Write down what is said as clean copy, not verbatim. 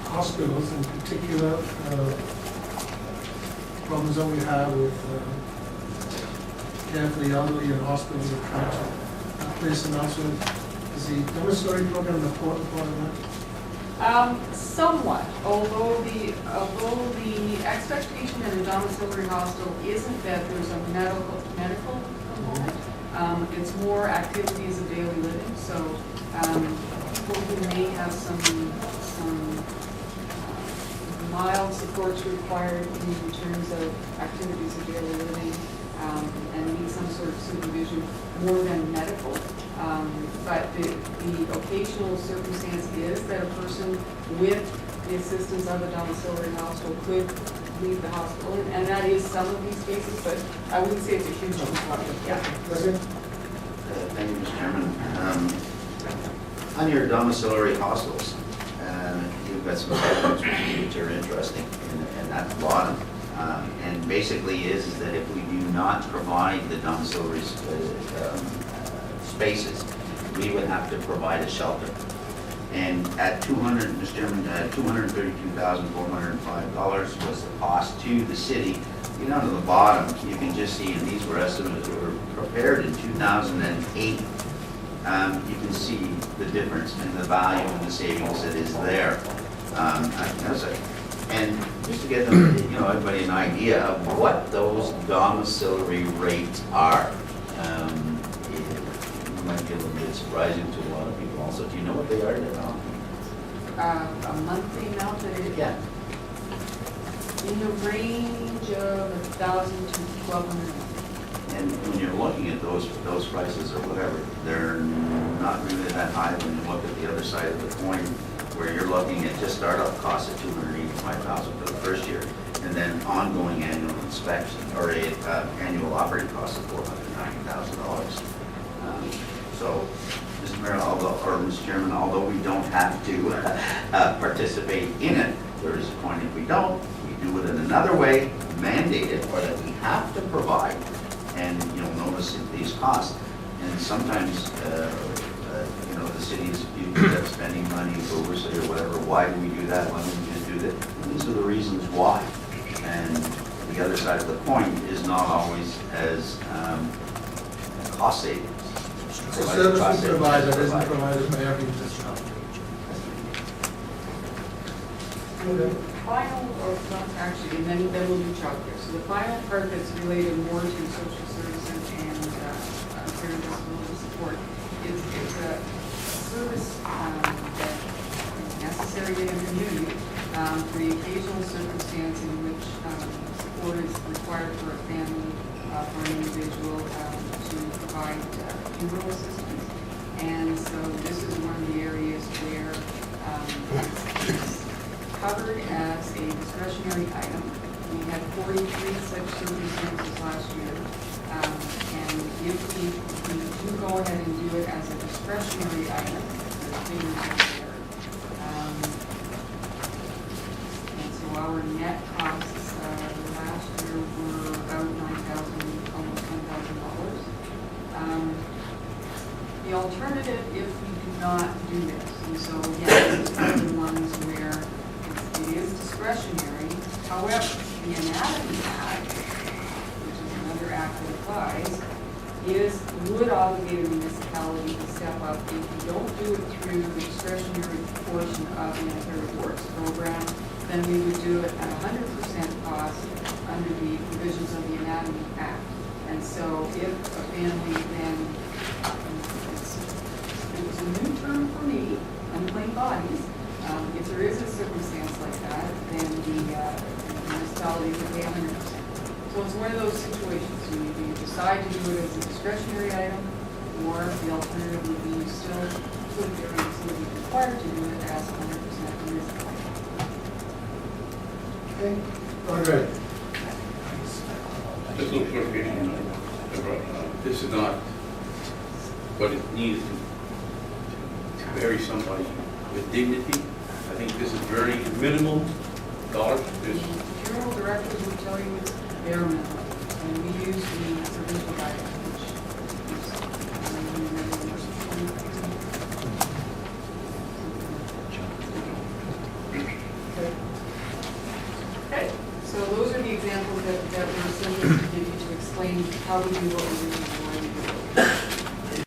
hospitals in particular, problems that we have with care for the elderly in hospitals are trying to place an answer. Is the domiciliary program an important part of that? Somewhat, although the expectation in a domiciliary hospital isn't that there's a medical component. It's more activities of daily living. So people who may have some mild supports required in terms of activities of daily living and need some sort of supervision more than medical. But the occasional circumstance is that a person with the assistance of a domiciliary hospital could leave the hospital, and that is some of these cases, but I wouldn't say it's a huge component. Yeah. Thank you, Mr. Chairman. On your domiciliary hospitals, you've got some segments which are interesting, and at the bottom. And basically is that if we do not provide the domiciliary spaces, we would have to provide a shelter. And at Mr. Chairman, $232,405 was the cost to the city. You know, to the bottom, you can just see, and these were estimates that were prepared in 2008. You can see the difference in the value and the savings that is there. And just to get them, everybody an idea of what those domiciliary rates are. It might be a little bit surprising to a lot of people also. Do you know what they are now? A monthly amount that it Yeah. in the range of 1,000 to 1,200. And when you're looking at those prices or whatever, they're not really that high when you look at the other side of the coin, where you're looking at just startup costs of $285,000 for the first year, and then ongoing annual inspection or annual operating costs of $490,000. So, Mr. Mayor, Mr. Chairman, although we don't have to participate in it, there is a point if we don't, we do it in another way, mandate it, or that we have to provide. And you'll notice these costs, and sometimes the city is accused of spending money for oversight or whatever. Why do we do that? Why don't we just do that? And these are the reasons why. And the other side of the coin is not always as cost savings. The service we provide that isn't provided by every municipality. The final, or not actually, and then we'll do childcare. So the final part that's related more to social services and care and disability support is a service that is necessary in a community for the occasional circumstance in which support is required for a family, for an individual to provide funeral assistance. And so this is one of the areas where it's covered as a discretionary item. We had 43 such circumstances last year. And if we do go ahead and do it as a discretionary item, there's figures in there. And so our net costs last year were about $9,000, almost $10,000. The alternative, if we do not do this, and so again, this is one of the ones where it is discretionary. However, the Anatomy Act, which is another act that applies, would obligate a municipality to step up. If you don't do it through the discretionary portion of the Ontario Works program, then we would do it at 100% cost under the provisions of the Anatomy Act. And so if a family then, it was a new term for me, unclaimed bodies, if there is a circumstance like that, then the municipality would pay 100%. So it's one of those situations. You either decide to do it as a discretionary item, or the alternative would be you still could be required to do it as 100% municipal. Okay, all right. Just a little clarification. This is not what it needs to bury somebody with dignity. I think this is very minimal dollars. The funeral directors will tell you it's bare minimum, and we use the provincial guidelines, which is explain how we do what we do.